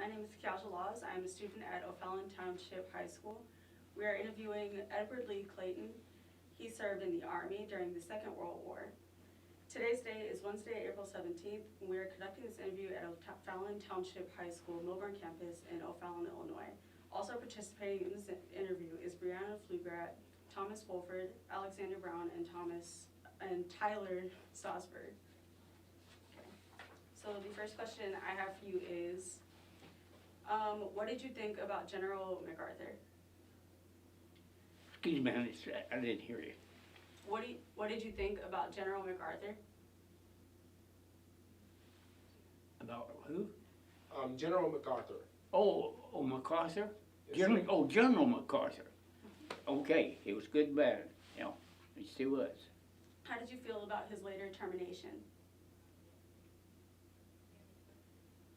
My name is Kaja Laws. I am a student at O'Fallon Township High School. We are interviewing Edward Lee Clayton. He served in the Army during the Second World War. Today's date is Wednesday, April 17th, and we are conducting this interview at O'Fallon Township High School, Milburn campus in O'Fallon, Illinois. Also participating in this interview is Brianna Flugrat, Thomas Wolford, Alexander Brown, and Tyler Sosberg. So the first question I have for you is, what did you think about General MacArthur? Excuse me, honey, I didn't hear you. What did you think about General MacArthur? About who? General MacArthur. Oh, MacArthur? Yes, sir. General MacArthur. Okay, he was good and bad. Yeah, he still was. How did you feel about his later termination?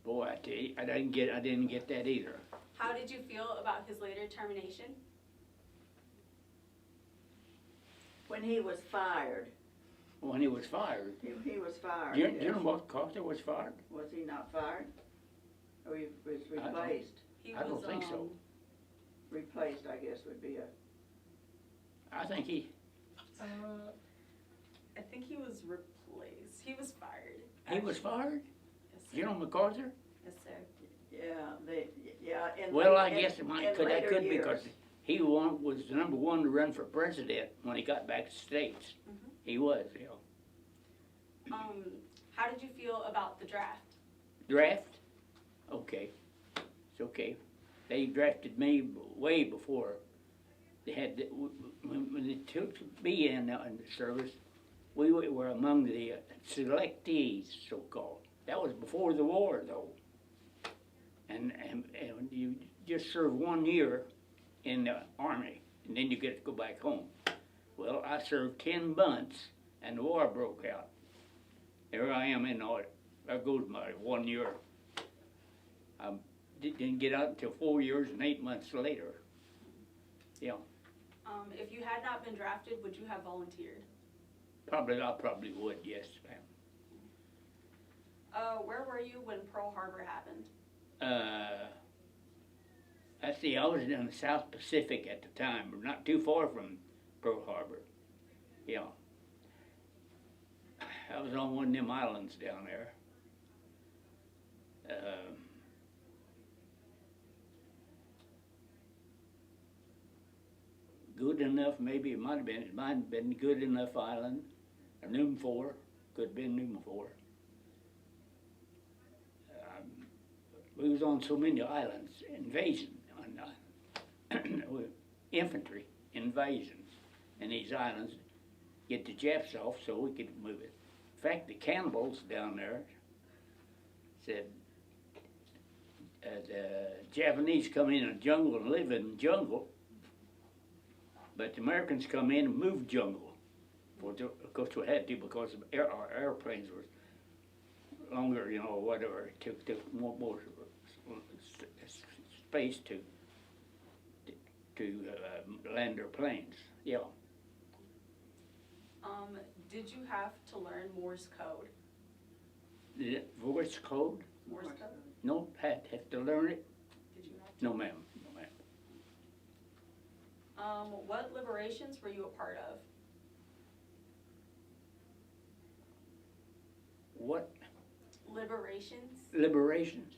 Boy, I tell you, I didn't get that either. How did you feel about his later termination? When he was fired. When he was fired. He was fired. General MacArthur was fired? Was he not fired? Or he was I don't- replaced? He I don't think so. Replaced, I guess, would be a, I think he I think he was replaced. He was fired. was fired? Yes, sir. General MacArthur? Yes, sir. in Well, I late- guess in that later could years. because he was the number one to run for president when he got back to the States. Mhm. He was, yeah. How did you feel about the draft? Draft? Okay, it's okay. They drafted me way before they had, when they took me in the service, we were among the selectees, so-called. That was before the war, though. And you just serve 1 year in the Army, and then you get to go back home. Well, I served 10 months, and the war broke out. There I am in all, there goes my 1 year. I didn't get out until 4 years and 8 months later. Yeah, If you had not been drafted, would you have volunteered? I probably would, yes, ma'am. Where were you when Pearl Harbor happened? Let's see, I was in the South Pacific at the time, but not too far from Pearl Harbor. Yeah. I was on one of them islands down there. Good enough, maybe it might have been Good Enough Island, or Noom 4, could have been Noom 4. We was on so many islands, invasion, infantry invasions in these islands, get the Japs off so we could move it. In fact, the cannibals down there said, the Japanese come in the jungle and live in the jungle, but the Americans come in and move jungle. Of course we had to because our airplanes were longer, you know, whatever. It took more space to land their planes. Yeah. Did you have to learn Morse code? The voice code? Morse code? No, have to learn it? Did you have to? No, ma'am. No, ma'am. What liberations were you a part of? What Liberations? liberations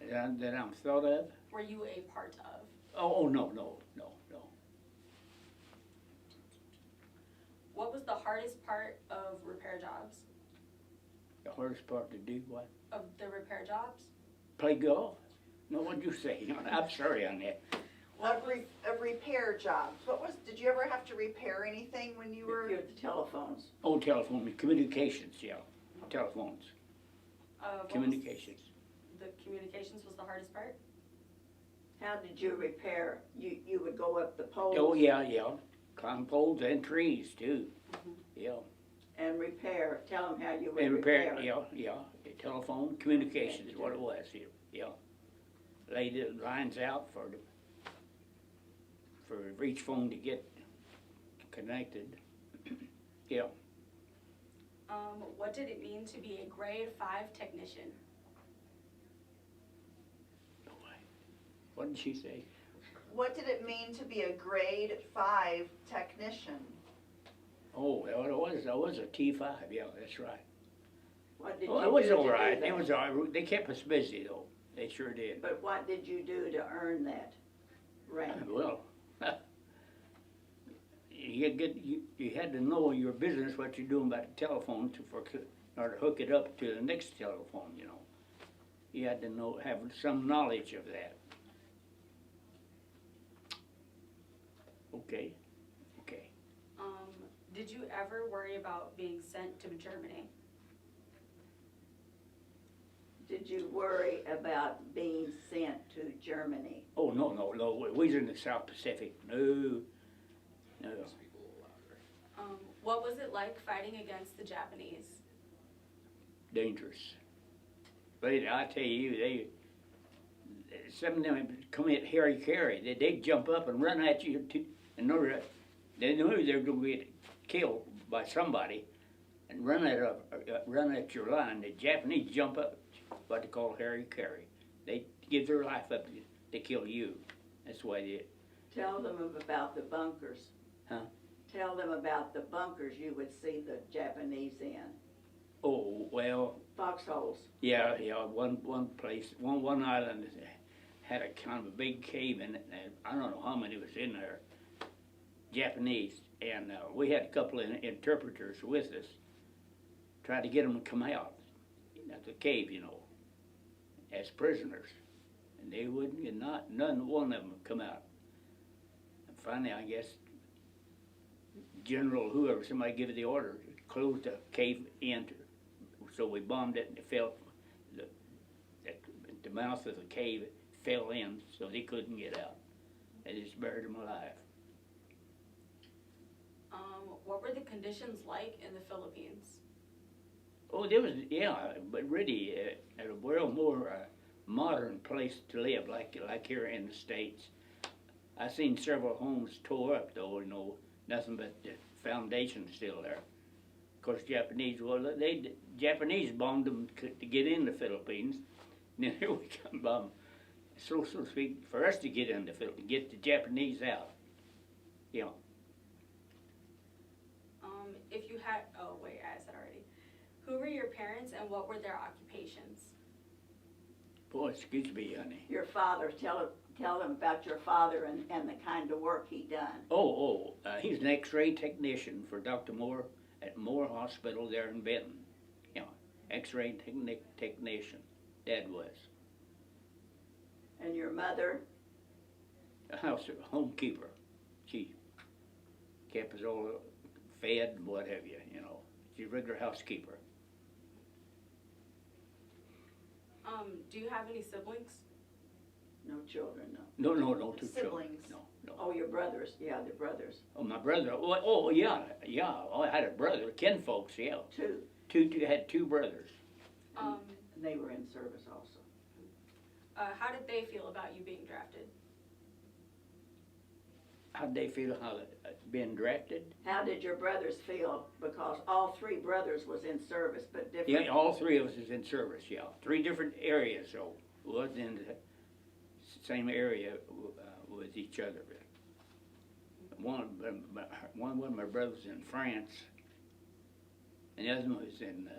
that I'm thought of? Were you a part of? Oh, no. What was the hardest part of repair jobs? The hardest part to do what? Of the repair jobs? Play golf? No, what'd you say? I'm sorry on that. Of repair jobs. Did you ever have to repair anything when you were? the telephones. Oh, telephone, communications, yeah. Telephones, What was communications. the communications was the hardest part? How did you repair? You would go up the poles. Oh, yeah. Climb poles and trees too. Yeah. And repair, tell them how you would And repair, repair. yeah. The telephone, communications is what it was, yeah. Lay the lines out for each phone to get connected. Yeah. What did it mean to be a grade 5 technician? What did she say? What did it mean to be a grade 5 technician? Oh, well, I was a T5, yeah, that's right. What did Oh, you it was do to all do right, that? it was all right, they kept us busy though, they sure did. But what did you do to earn that rank? Well, you had to know your business, what you're doing about the telephone or to hook it up to the next telephone, you know. You had to know, have some knowledge of that. Okay. Did you ever worry about being sent to Germany? Did you worry about being sent to Germany? Oh, no, we was in the South Pacific, no. What was it like fighting against the Japanese? Dangerous. But I tell you, some of them commit hara-kiri. They'd jump up and run at you, and they knew they were going to get killed by somebody, and run at your line. The Japanese jump up, what they call hara-kiri. They give their life up to kill you. That's why they did. Tell them about the bunkers. Huh? Tell them about the bunkers you would see the Japanese in. Oh, well, Foxholes. yeah, one place, one island had a kind of a big cave in it, and I don't know how many was in there, Japanese, and we had a couple of interpreters with us, tried to get them to come out of the cave, you know, as prisoners, and they wouldn't, and none one of them would come out. And finally, I guess, General somebody give it the order, close the cave in. So we bombed it, and it fell, the mouth of the cave fell in, so they couldn't get out. They just buried them alive. What were the conditions like in the Philippines? Oh, there was, yeah, but really, a well more modern place to live, like here in the States. I seen several homes tore up, though, you know, nothing but the foundation still there. Of course, Japanese bombed them to get in the Philippines. And then here we come bomb, so to speak, for us to get in the Philippines, get the Japanese out. Yeah. If you had, oh wait, I asked that already. Who were your parents and what were their occupations? Boy, excuse me, honey. Your father, tell them about your father and the kind of work he done. He's an X-ray technician for Dr. Moore at Moore Hospital there in Benton. Yeah, X-ray technician. Dad was. And your mother? A homekeeper. She kept us all fed and what have you, you know. She's a regular housekeeper. Do you have any siblings? No children, no. No, two children. Siblings. No. Oh, your brothers, yeah, the brothers. Oh, my brother, yeah. Oh, I had a brother, kinfolks, yeah. Two. Had two brothers. Um, And they were in service also. how did they feel about you being drafted? How'd they feel being drafted? How did your brothers feel? Because all three brothers was in service, but different. Yeah, all three of us is in service, yeah. 3 different areas, so wasn't in the same area with each other. One of my brothers in France, and the other one was in,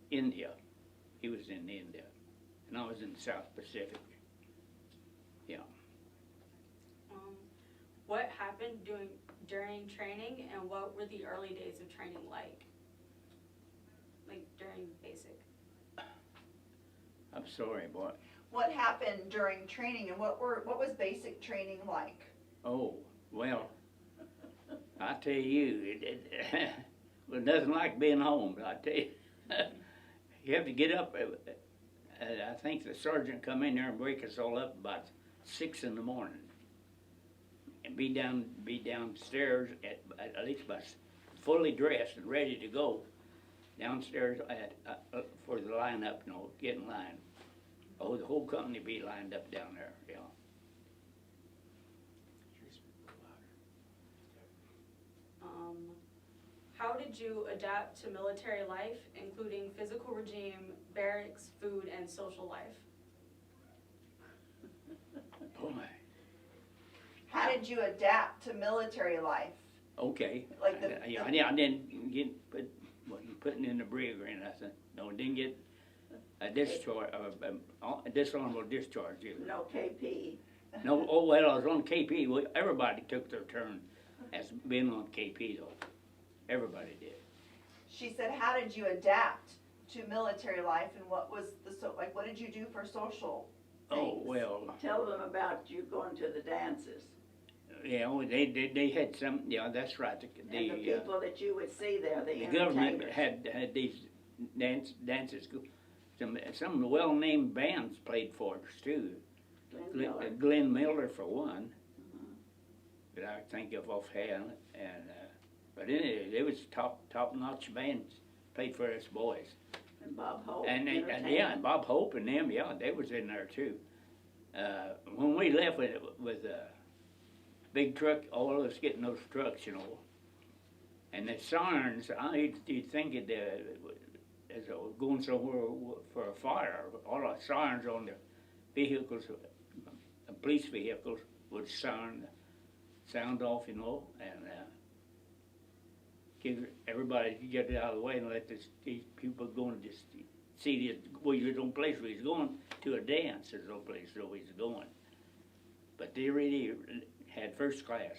India. He was in India, and I was in the South Pacific. Yeah. What happened during training and what were the early days of training like? Like during basic? I'm sorry, boy. What happened during training and what was basic training like? Oh, well, I tell you, it was nothing like being home, I tell you. You have to get up, I think the sergeant come in there and wake us all up about 6 in the morning. And be downstairs at least by fully dressed and ready to go downstairs for the lineup, you know, get in line. Oh, the whole company be lined up down there, yeah. How did you adapt to military life, including physical regime, barracks, food, and social life? Boy, How did you adapt to military life? okay. Like the- I didn't get, wasn't putting in the brig or anything. No, didn't get a discharge, a dishonorable discharge either. No KP. No, oh, well, I was on KP. Well, everybody took their turn as being on KP though. Everybody did. She said, how did you adapt to military life and what was like, what did you do for social Oh, things? well, Tell them about you going to the dances yeah, well, they had some, yeah, that's right. and the people that you would see there, the The government entertainers. had these dances. Some well-named bands played for us too. Glenn Miller. Glenn Miller for one, that I think of offhand, and but it was top-notch bands played for us boys, And Bob Hope. and yeah, entertainment. and Bob Hope and them, yeah, they was in there too. When we left with big truck, all of us getting those trucks, you know, and the sirens, you'd think it as going somewhere for a fire, all the sirens on the vehicles, police vehicles would sound off, you know, and give everybody to get it out of the way and let these people go and just see this. Well, there's no place where he's going to a dance. There's no place where he's going. But they really had first class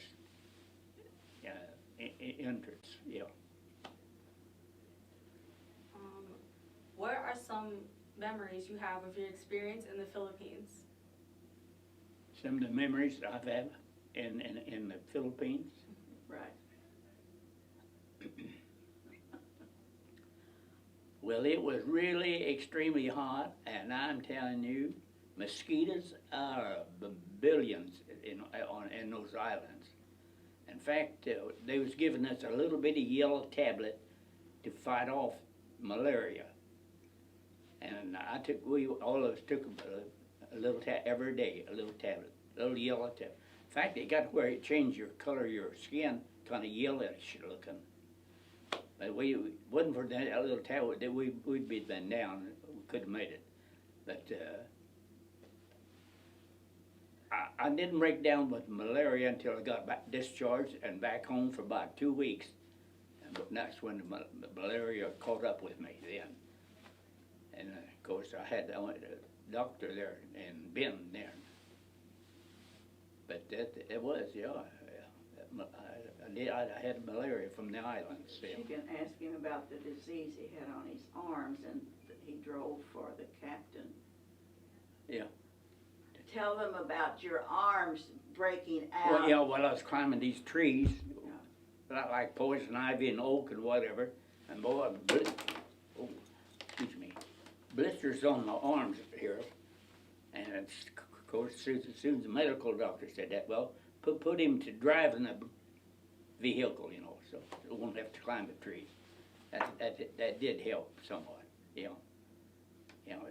entrance, yeah. What are some memories you have of your experience in the Philippines? Some of the memories that I've had in the Philippines. Right. Well, it was really extremely hot, and I'm telling you, mosquitoes are billions in those islands. In fact, they was giving us a little bitty yellow tablet to fight off malaria, and all of us took a little every day, a little tablet, a little yellow tablet. In fact, it got where it changed your color of your skin, kind of yellowish looking. But wasn't for that little tablet that we'd been down. We could have made it, but I didn't break down with malaria until I got back discharged and back home for about 2 weeks, and that's when the malaria caught up with me then. And of course I went to the doctor there in Bend there. But it was, yeah. I had malaria from the islands. Yeah. You can ask him about the disease he had on his arms and that he drove for the captain. Yeah. Tell them about your arms breaking out. Well, yeah, while I was climbing these trees, like poison ivy and oak and whatever, and boy, blisters on the arms here. And it's, of course, as soon as the medical doctor said that, well, put him to driving the vehicle, you know, so he won't have to climb the tree. That did help somewhat, you know. You know,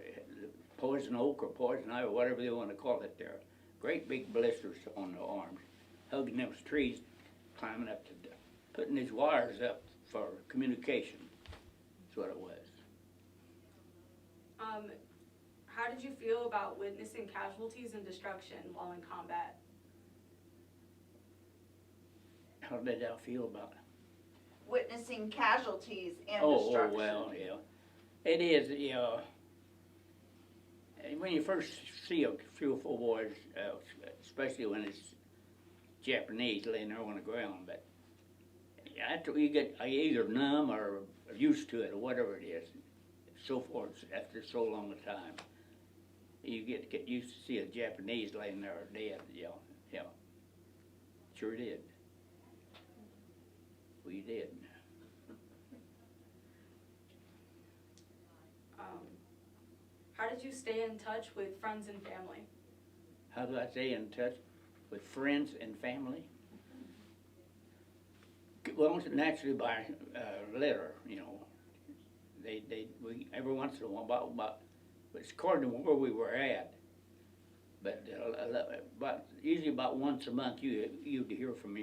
poison oak or poison ivy or whatever they want to call it there. Great big blisters on the arms, hugging those trees, climbing up to, putting these wires up for communication. That's what it was. How did you feel about witnessing casualties and destruction while in combat? How did I feel about it? Witnessing casualties and Oh, destruction. well, yeah. It is, yeah. And when you first see a few or four boys, especially when it's Japanese laying there on the ground, but after you get either numb or used to it or whatever it is, so forth, after so long a time, you get used to see a Japanese laying there dead, yeah. Sure did. We did. How did you stay in touch with friends and family? How do I stay in touch with friends and family? Well, naturally by letter, you know. We every once in a while, it's according to where we were at. But usually about once a month, you'd hear from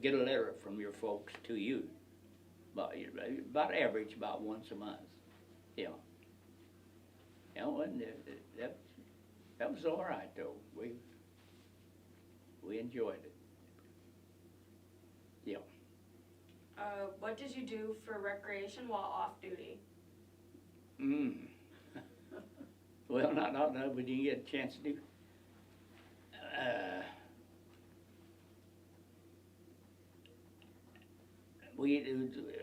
get a letter from your folks to you. About average, about once a month, yeah. You know, and that was all right though. we enjoyed it. Yeah. What did you do for recreation while off duty? Well, not that we didn't get a chance to do.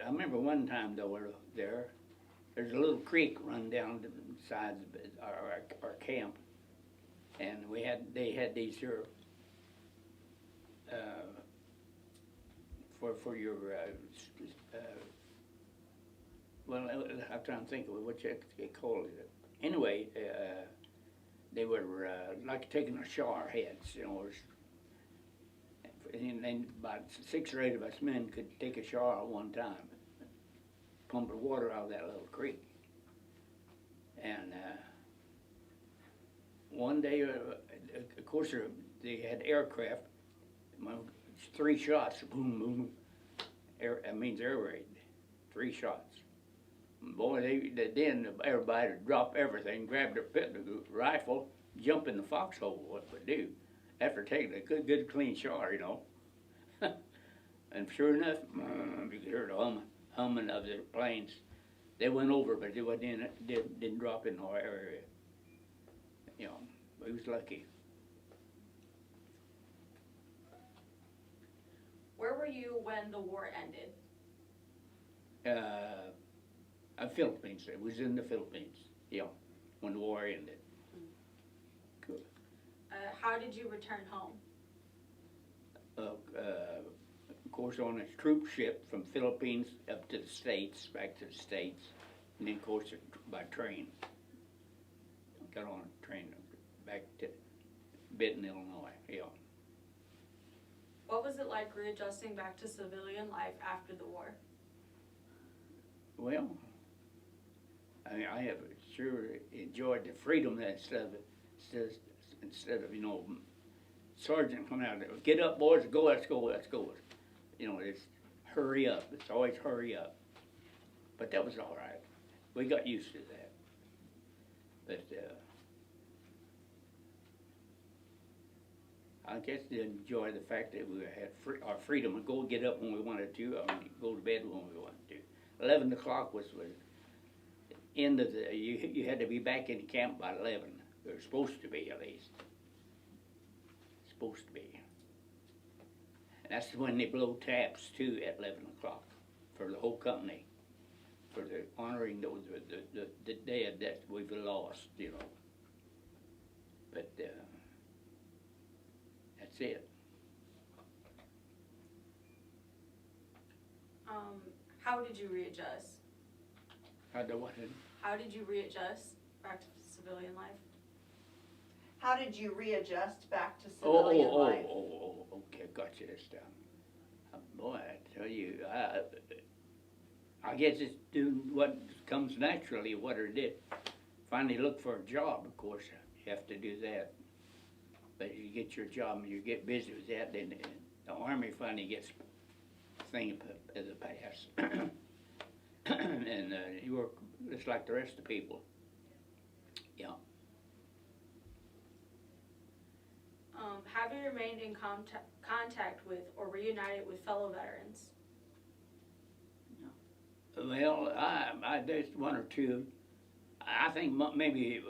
I remember one time though, there's a little creek run down the sides of our camp, and they had these here, for your, well, I'm trying to think of what they called it. Anyway, they were like taking a shower heads, and then about 6 or 8 of us men could take a shower at one time, pump the water out of that little creek. And one day, of course, they had aircraft. 3 shots, boom, boom. That means air raid. 3 shots. Boy, then everybody would drop everything, grab their rifle, jump in the foxhole. What would do after taking a good clean shower, And sure enough, you could hear the humming of the planes. They went over, but they didn't drop in our area. We was lucky. Where were you when the war ended? Philippines. It was in the Philippines. When the war ended. Good. How did you return home? Of course, on a troop ship from Philippines up to the States, back to the States, and then of course by train. Got on a train back to Benton, Illinois. What was it like readjusting back to civilian life after the war? Well, I have sure enjoyed the freedom that instead of sergeant coming out there, get up boys, go, let's go. It's hurry up. It's always hurry up. But that was all right. We got used to that. But I guess I enjoy the fact that we had our freedom to go get up when we wanted to, or go to bed when we wanted to. 11 o'clock was end of the, you had to be back in camp by 11. They were supposed to be, at least. Supposed to be. And that's when they blow taps too at 11 o'clock for the whole company, for the honoring the dead that we've lost, But that's it. How did you readjust? How did you readjust back to civilian life? How did you readjust back to civilian life? Okay, got you this time. Boy, I tell you, I guess it's doing what comes naturally, what I did. Finally look for a job, of course, you have to do that. But you get your job and you get busy with that, then the Army finally gets thing as a pass. And you work just like the rest of the people. Have you remained in contact with or reunited with fellow veterans? Well, there's one or two. I think maybe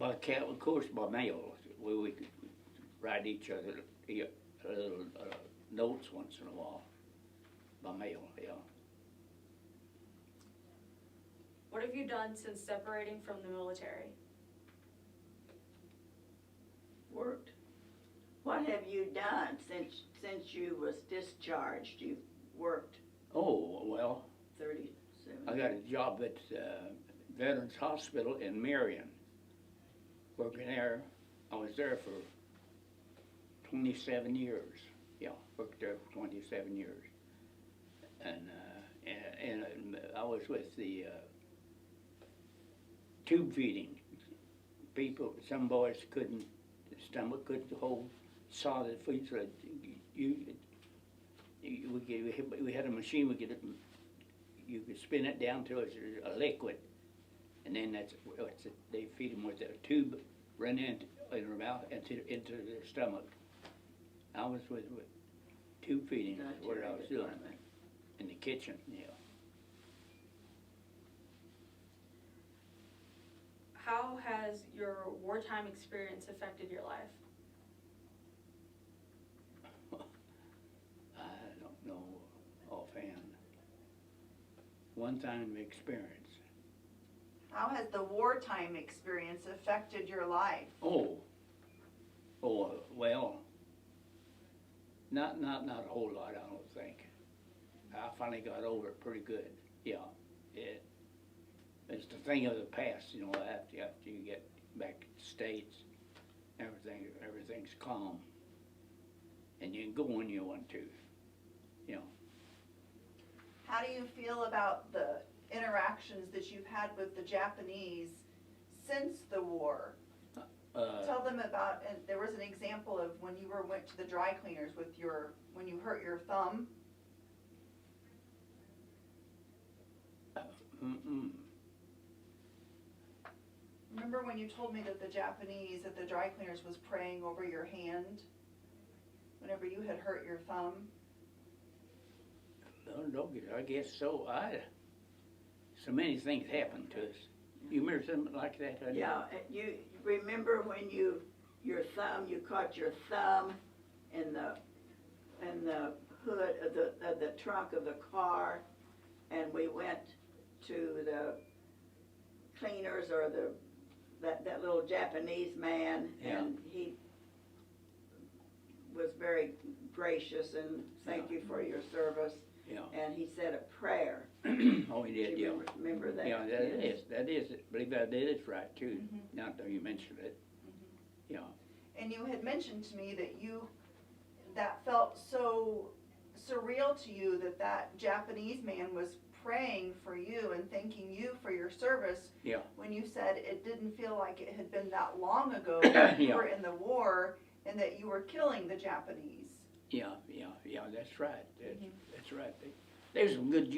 of course, by mail. We could write each other little notes once in a while by mail. What have you done since separating from the military? Worked. What have you done since you was discharged? You've worked Oh, well, 37. I got a job at Veterans Hospital in Marion. Working there, I was there for 27 years. Worked there for 27 years. And I was with the tube feeding people. Some boys the stomach couldn't hold solid food, so we had a machine, you could spin it down to a liquid, and then they feed them with a tube run into their mouth, into their stomach. I was with tube feeding, is what I was doing in the kitchen, yeah. How has your wartime experience affected your life? I don't know offhand. One time experience. How has the wartime experience affected your life? Well, not a whole lot, I don't think. I finally got over it pretty good, yeah. It's the thing of the past, you know, after you get back to the States, everything's calm. And you can go when you want to, you know. How do you feel about the interactions that you've had with the Japanese since the war? Tell them about, and there was an example of when you went to the dry cleaners when you hurt your thumb. Remember when you told me that the Japanese at the dry cleaners was praying over your hand whenever you had hurt your thumb? No, I guess so. So many things happened to us. You remember something like that? Honey? Yeah, you remember when you caught your thumb in the hood of the trunk of the car, and we went to the cleaners or that little Japanese man, Yeah. and he was very gracious and thank you for your service. Yeah. And he said a prayer. Oh, he did, Do yeah. you remember that? Yeah, that is, I believe that is right too, now that you mentioned it, yeah. And you had mentioned to me that felt so surreal to you that Japanese man was praying for you and thanking you for your service. Yeah. When you said it didn't feel like it had been that long ago that you Yeah. were in the war and that you were killing the Japanese. Yeah, that's right, that's right. There's some good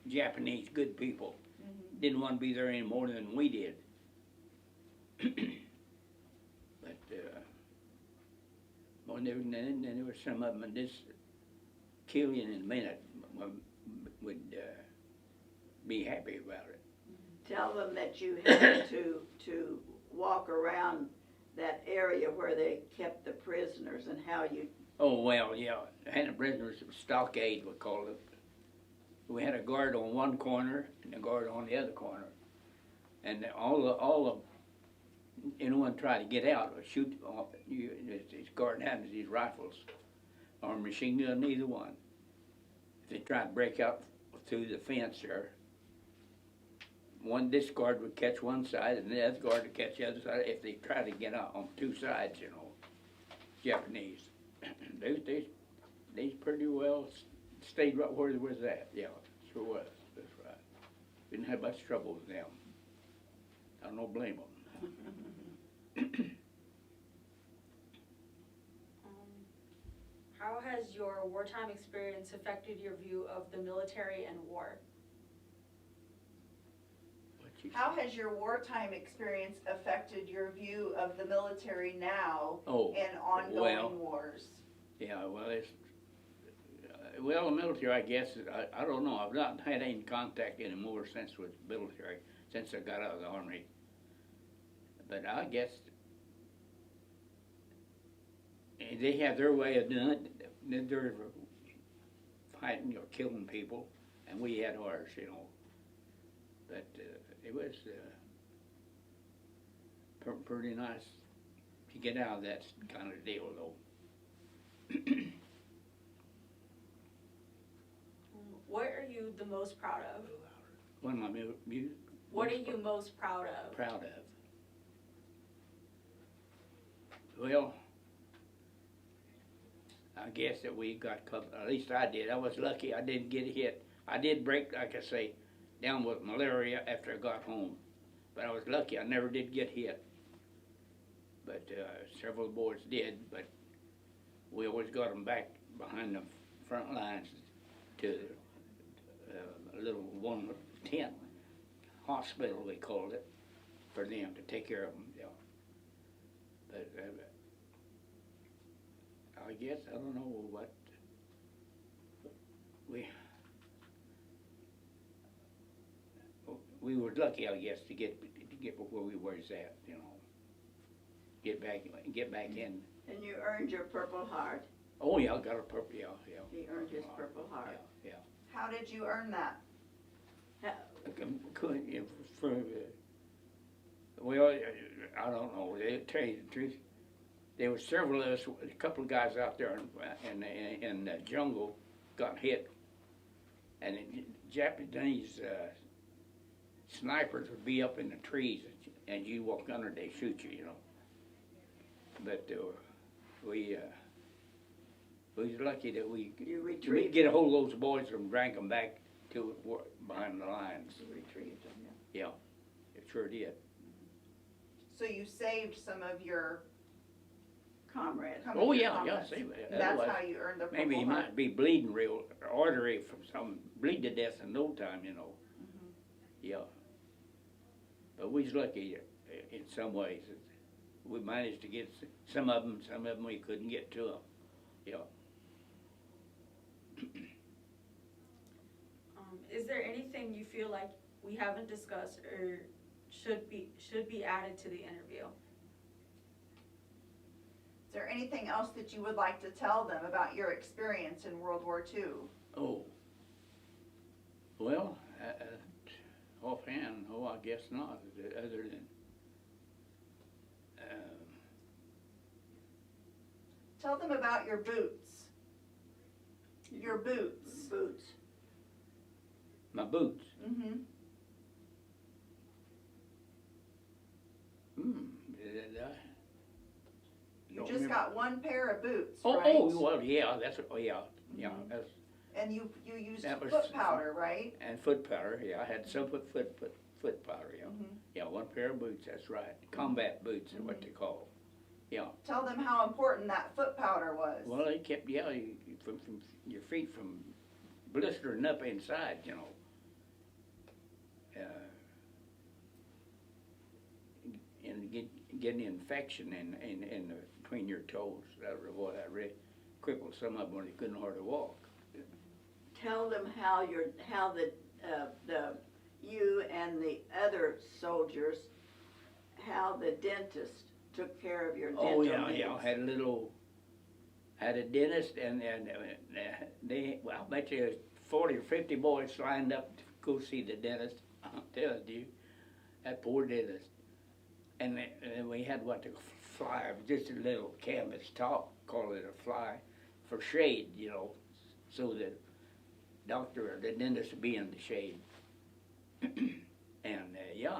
Japanese, good people. Didn't want to be there any more than we did. But, well, then there were some of them that just kill you in a minute, would be happy about it. Tell them that you had to walk around that area where they kept the prisoners and how you. Oh, well, yeah, had a prisoner's stockade, we called it. We had a guard on one corner and a guard on the other corner. And anyone tried to get out or shoot, this guard had these rifles or machine gun, neither one. If they tried to break out through the fence there, this guard would catch one side and the other guard would catch the other side if they tried to get out on two sides, you know, Japanese. They pretty well stayed right where they was at, yeah, sure was, that's right. Didn't have much trouble with them. I don't blame them. How has your wartime experience affected your view of the military and war? How has your wartime experience affected your view of the military now and ongoing wars? Yeah, well, the military, I guess, I don't know. I've not had any contact anymore since with the military, since I got out of the Army. But I guess they have their way of doing it. They're fighting or killing people, and we had ours, you know. But it was pretty nice to get out of that kind of deal, though. What are you the most proud of? What am I What are you most proud of? Proud of? Well, I guess that we got covered. At least I did. I was lucky. I didn't get hit. I did break, like I say, down with malaria after I got home. But I was lucky. I never did get hit. But several boys did. But we always got them back behind the front lines to a little one tent hospital, they called it, for them to take care of them, yeah. But, I guess, I don't know what, we were lucky, I guess, to get where we was at, you know. Get back in. And you earned your Purple Heart. Oh, yeah, I got a purple, yeah. He earned his Purple Heart. Yeah. How did you earn that? Couldn't, well, I don't know, to tell you the truth, there were several of us, a couple of guys out there in the jungle got hit, and the Japanese snipers would be up in the trees, and you walk under, they shoot you, you know. But we was lucky that we You retrieved get a hold of those boys and drank them back to behind the lines. You retrieved them, yeah. Yeah, it sure did. So you saved some of your Comrades. Oh, yeah, comrades. see, but That's otherwise, how you earned the Purple maybe he Heart. might be bleeding real, artery from some, bleed to death in no time, you know. Yeah. But we was lucky in some ways. We managed to get some of them we couldn't get to them. Yeah. Is there anything you feel like we haven't discussed or should be added to the interview? Is there anything else that you would like to tell them about your experience in World War II? Oh. Well, offhand, I guess not, other than, Tell them about your boots. Your boots. Boots. my boots. Mm-hmm. You Don't just remember. got one pair of boots, Oh, right? well, yeah, that's, yeah, Mhm. that's, And you used That was- foot powder, right? and foot powder, yeah, I had some foot powder, yeah. Mhm. Yeah, one pair of boots, that's right, combat boots are what they call them. Yeah, Tell them how important that foot powder was. well, they kept, yeah, from your feet from blistering up inside, you know. And getting infection in between your toes, that really crippled some of them when they couldn't hardly walk. Tell them how you and the other soldiers, how the dentist took care of your dental Oh, yeah, needs. yeah, had a dentist and they, well, I bet you 40 or 50 boys lined up to go see the dentist. I'm telling you, that poor dentist. And we had what, the fly, just a little canvas top, call it a fly, for shade, you know, so the doctor or the dentist would be in the shade. And, yeah,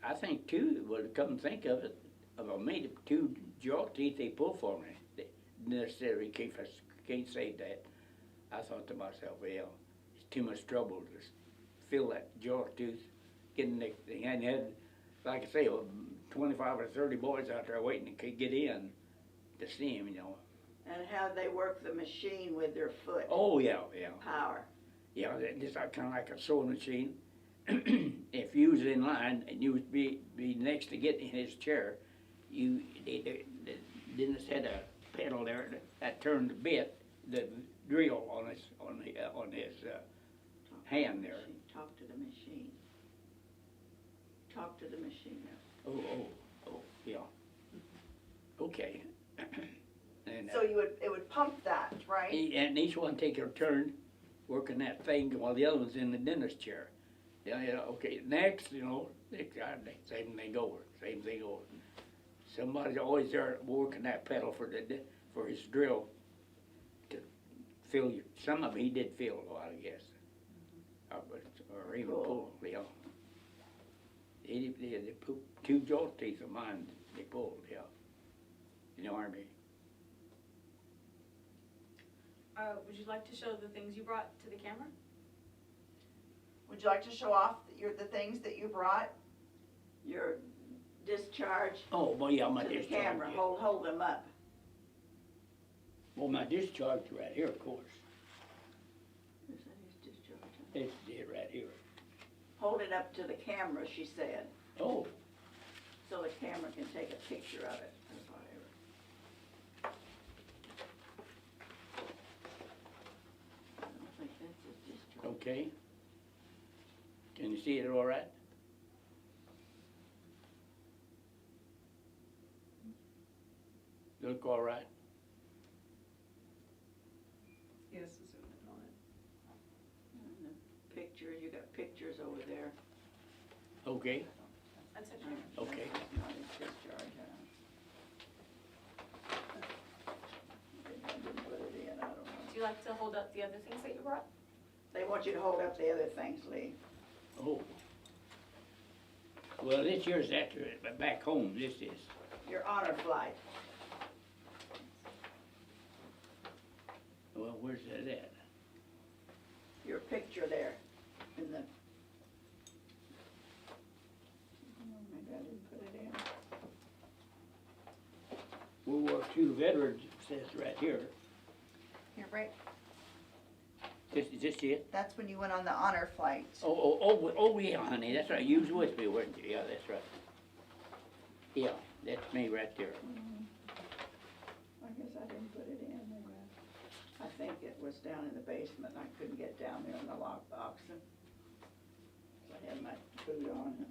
I think too, well, to come think of it, I made 2 jaw teeth they pulled for me. They necessarily can't say that. I thought to myself, well, it's too much trouble to fill that jaw tooth, getting the thing. And had, like I say, 25 or 30 boys out there waiting to get in to see him, you know. And how they work the machine with their foot Oh, yeah. power. Yeah, just kind of like a sewing machine. If you was in line and you would be next to get in his chair, the dentist had a pedal there that turned the bit, the drill on his hand there. Talk to the machine. Talk to the machine. Oh, yeah. Okay. And, So it would pump that, right? and each one take their turn working that thing while the other one's in the dentist chair. Yeah, okay, next, you know, same thing over. Somebody's always there working that pedal for his drill to fill some of it he did fill a lot, I guess. Or even Cool. pull, yeah. They put 2 jaw teeth of mine, they pulled, yeah. In the Army. Would you like to show the things you brought to the camera? Would you like to show off the things that you brought? Your discharge Oh, well, yeah, my to the discharge. camera. Yeah. Hold them up. Well, my discharge right here, of course. Is that his discharge? This is it right here. hold it up to the camera, she said, Oh, so the camera can take a picture of it or whatever. I don't think that's his discharge. okay. Can you see it all right? Look all right? Yes, zoom in on it. And the picture, you got pictures over there. Okay, That's it. okay. That's not his discharge, Maybe I didn't put it in, I don't know. Do you like to hold up the other things that you brought? They want you to hold up the other things, Lee. Oh. Well, this year's after, but back home, this is. Your honor flight. Well, where's that at? Your picture there in the. Maybe I didn't put it in. World War II veterans, it says right here. Here, right, Is this it? that's when you went on the honor flight. Oh, yeah, honey, that's right, you was with me, weren't you? Yeah, that's right. Yeah, that's me right there. I guess I didn't put it in. I think it was down in the basement. I couldn't get down there in the lockbox. And I had my food on.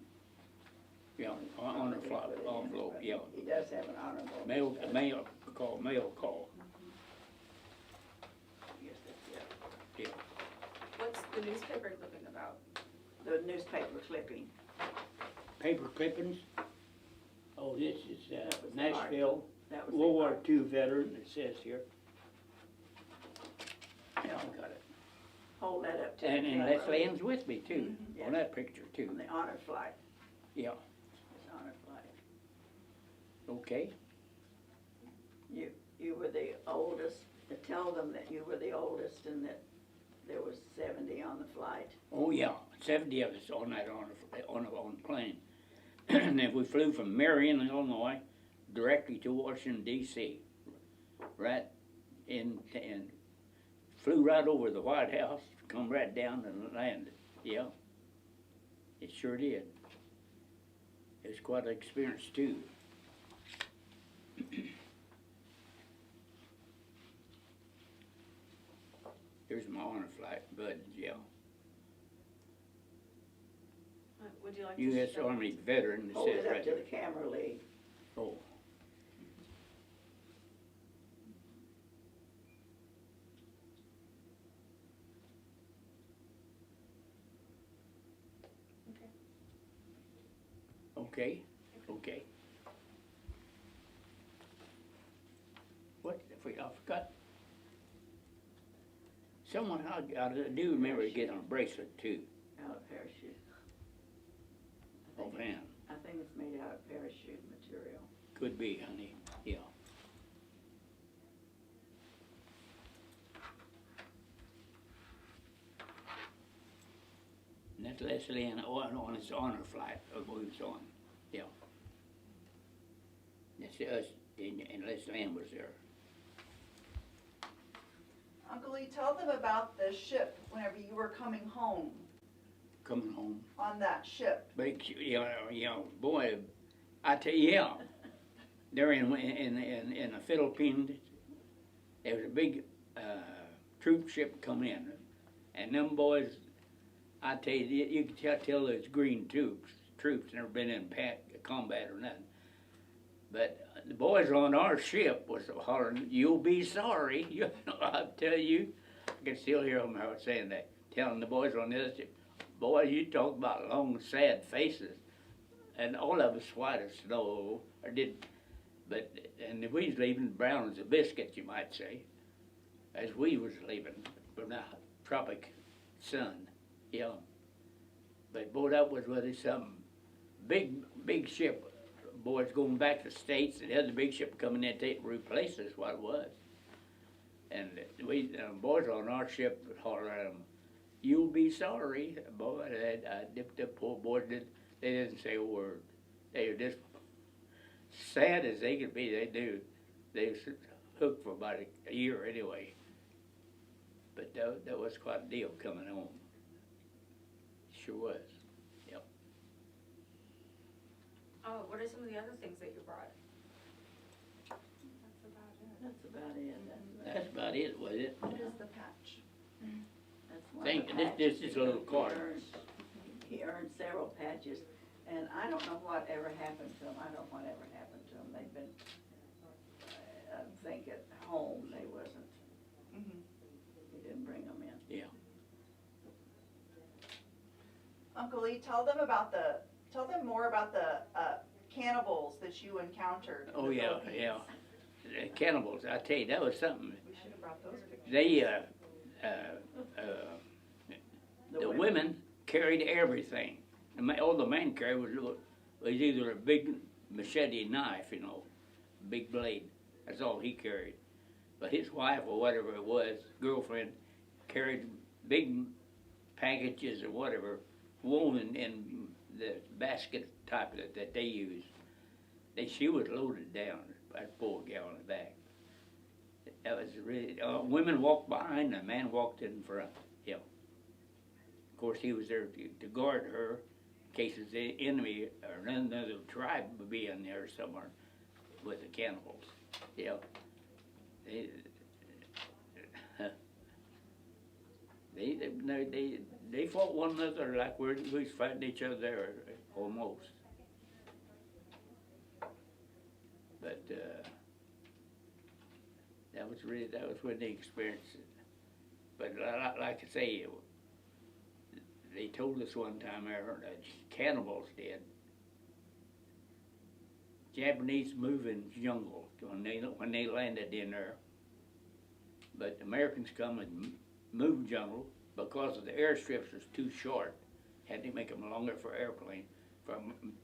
Yeah, on the flop, envelope, yeah. He does have an honorable. Mail discharge. call, I guess that's it. yeah. What's the newspaper clipping about? The newspaper clipping. Paper clippings. Oh, this is That was the Nashville, That was the World War art. II veteran, it says here. Yeah, I got it. Hold that up to the And camera. Leslie Ann's with me too, Mhm, on yeah. that picture too. On the honor flight. Yeah, His honor flight. okay. You were the oldest. To tell them that you were the oldest and that there was 70 on the flight. Oh, yeah, 70 of us on that on the plane. And then we flew from Marion, Illinois, directly to Washington D.C. Right and flew right over the White House, come right down and landed. Yeah, it sure did. It was quite an experience too. Here's my honor flight, bud, yeah. Would you like to U.S. show Army veteran, it Hold says it up right to there. the camera, Lee. Oh. Okay, okay. What, I forgot. Someone, I do remember getting a bracelet too, Out of parachute. I think offhand. I think it's made out of parachute material. Could be, honey, yeah. And that's Leslie Ann on his honor flight, we was on, yeah. That's us, and Leslie Ann was there. Uncle Lee, tell them about the ship whenever you were coming home Coming home, on that ship. big, yeah, boy, I tell you, yeah. There in the Philippines, there was a big troop ship come in, and them boys, I tell you, you can tell there's green troops never been in combat or nothing. But the boys on our ship was hollering, "You'll be sorry." You know, I tell you, I can still hear them saying that, telling the boys on the other ship, "Boy, you talk about long, sad faces," and all of us white as snow, or did. But, and we was leaving brown as a biscuit, you might say, as we was leaving from the tropic sun, yeah. But boy, that was really something. Big ship, boys going back to the States, and the other big ship coming in to replace us, what it was. And we, boys on our ship would holler at them, "You'll be sorry." Boy, the poor boys they didn't say a word. They were just sad as they could be. They was hooked for about a year anyway. But that was quite a deal coming home. Sure was. What are some of the other things that you brought? That's about it. That's about it, was it? What is the patch? That's one Think, of the this patches is a little he card. earned. He earned several patches, and I don't know whatever happened to them. I don't know whatever happened to them. They've been, I think at home, they wasn't, Mhm. he didn't bring them in. Yeah. Uncle Lee, tell them more about the cannibals that you encountered in Oh, the yeah, Philippines. yeah. The cannibals, I tell you, that was something. We should have brought those pictures. They, the women. women carried everything. All the man carried was either a big machete knife, you know, big blade. That's all he carried. But his wife or whatever it was, girlfriend, carried big packages or whatever, woven in the basket type that they use. She was loaded down, about 4 gallons back. That was really, women walked behind, the man walked in front, yeah. Of course, he was there to guard her in case the enemy or another tribe would be in there somewhere with the cannibals, yeah. They fought one another like we was fighting each other there, almost. But that was when they experienced it. But like I say, they told us one time there that cannibals did. Japanese move in jungle when they landed in there. But the Americans come and move jungle because of the airstrips was too short. Had to make them longer for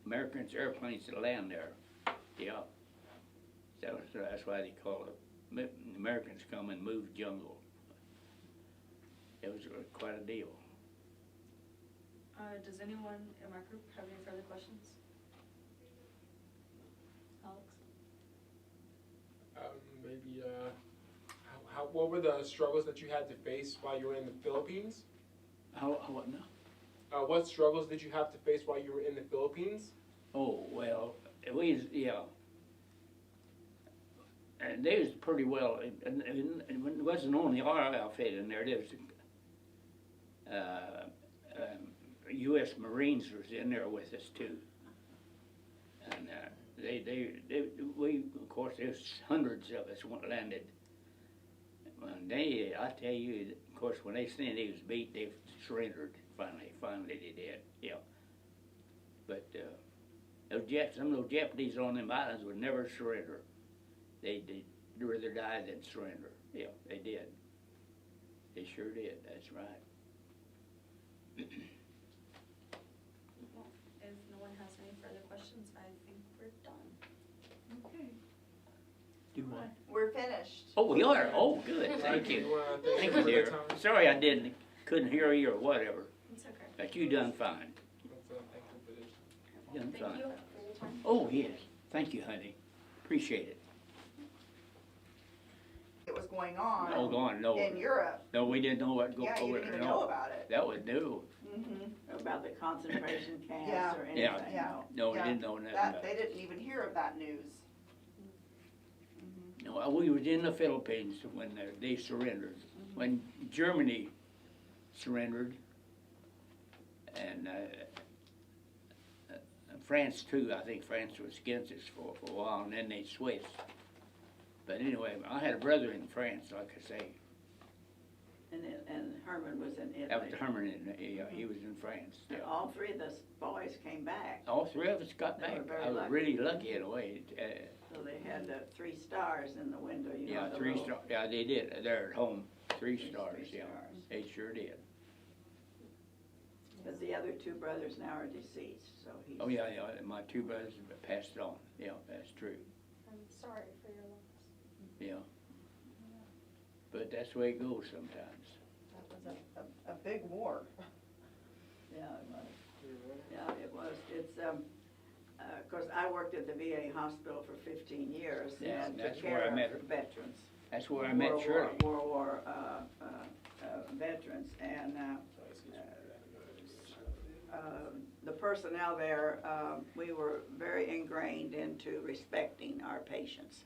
Americans' airplanes to land there. Yeah. So that's why they call it. Americans come and move jungle. It was quite a deal. Does anyone in my group have any further questions? Alex? Maybe, what were the struggles that you had to face while you were in the Philippines? What now? What struggles did you have to face while you were in the Philippines? Oh, well, it was, yeah. And they was pretty well, and it wasn't only our outfit in there, there was U.S. Marines was in there with us too. And we, of course, there's hundreds of us landed. And I tell you, of course, when they seen they was beat, they surrendered. Finally they did, yeah. But some of those Japanese on them islands would never surrender. They'd rather die than surrender. Yeah, they did. They sure did, that's right. Well, if no one has any further questions, I think we're done. Okay. Do what? We're finished. Oh, we are? Oh, good, thank you. Thank you, dear. Sorry I couldn't hear you or whatever, It's okay. but you done fine. Done Thank fine. you for your time. Oh, yes, thank you, honey. Appreciate it. It was going on Oh, God, no. in Europe. No, we didn't know what Yeah, you didn't even know about it. That was new. Mm-hmm. About the concentration camps Yeah. or anything, Yeah. Yeah. No, we Yeah, didn't know nothing about They it. didn't even hear of that news. No, we was in the Philippines when they surrendered. When Germany surrendered, and France too. I think France was against us for a while, and then they switched. But anyway, I had a brother in France, like I say. And Herman was in Italy. That was Herman, he was in France. And Yeah. all three of the boys came back, All three of us got They were back. very I was lucky. really lucky in a way. so they had 3 stars in the window, you know. Yeah, the 3 little- stars. Yeah, they did. They're at home. 3 Three stars. Yeah, stars. they sure did. But the other 2 brothers now are deceased, so he's. Oh yeah, yeah. My 2 brothers passed on. Yeah, that's true. I'm sorry for your loss. Yeah. But that's the way it goes sometimes. That was a big war. Yeah, it was. Yeah, it was. It's, of course, I worked at the VA hospital for 15 years Yeah, and that's took where I care met of her. veterans. That's where I met Shirley. World War veterans, and the personnel there, we were very ingrained into respecting our patients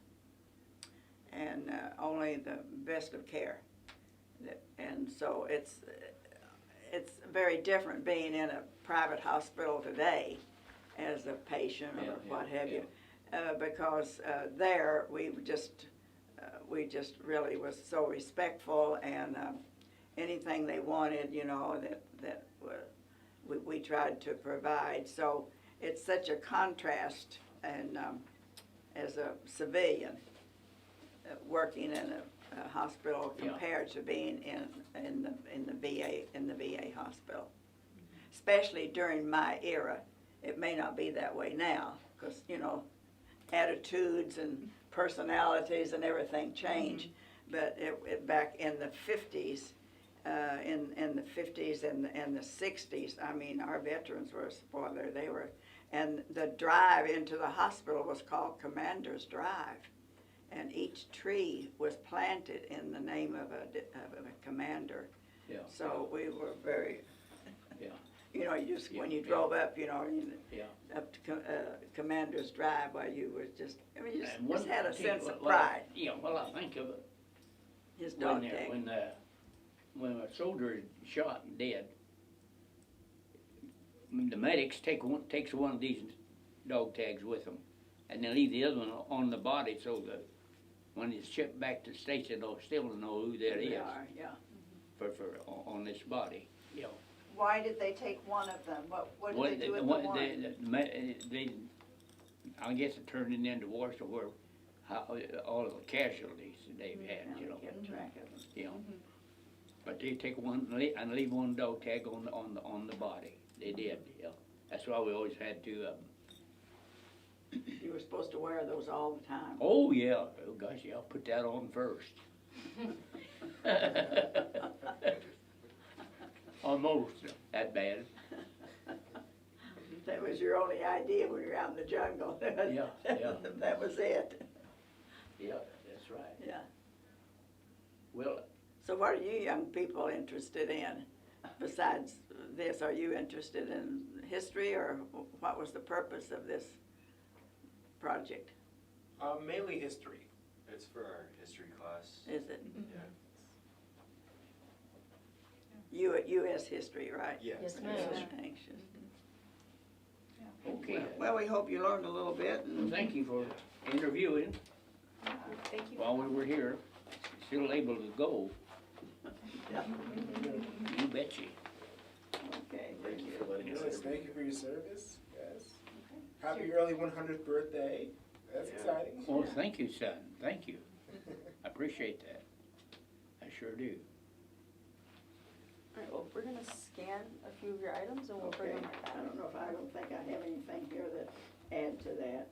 and only the best of care. And so it's very different being in a private hospital today as a patient or what have you, because there we just really was so respectful, and anything they wanted, you know, that we tried to provide. So it's such a contrast, and as a civilian working in a hospital compared to being in the VA hospital, especially during my era. It may not be that way now, because you know, attitudes and personalities and everything change. But back in the 50s, in the 50s and the 60s, I mean, our veterans were spoiler. They were, and the drive into the hospital was called Commander's Drive, and each tree was planted in the name of a commander. Yeah. So we were very, Yeah. you know, you just when you drove up, you know, Yeah. up to Commander's Drive, while you was just, I mean, you just, And just had a thing, sense of well, pride. Yeah, well, I think of it, His dog tag. when a soldier is shot and dead, the medics takes one of these dog tags with them, and they leave the other one on the body so that when it's shipped back to the station, they'll still know who that They is are, yeah. on this body. You know. Why did they take one of them? What did they do with the one? I guess it turned it into war, so where all of the casualties that they've had, you know. Kept track of them. You know. But they take one and leave one dog tag on the body. They did, yeah. That's why we always had two of them. You were supposed to wear those all the time. Oh yeah, oh gosh, yeah, I'll put that on first. Almost that bad. That was your only idea when you were out in the jungle. Yeah, yeah. That was it. Yeah, that's right. Yeah. Well, So what are you young people interested in besides this? Are you interested in history, or what was the purpose of this project? Mainly history. It's for our history class. Is it Yeah. U.S. history, right? Yeah. Yes, it's ma'am. history. Anxious. okay. Well, we hope you learned a little bit. And Thank you for interviewing Thank you. while we were here. Still able to go. Yeah. You betcha. Okay, Thank you for letting us Yes, interview. thank you for your service. Yes. Happy early 100th birthday. That's Yeah. exciting. Oh, thank you, son. Thank you. I appreciate that. I sure do. All right, well, we're gonna scan a few of your items and we'll bring Okay. them right back. I don't think I have anything here that add to that.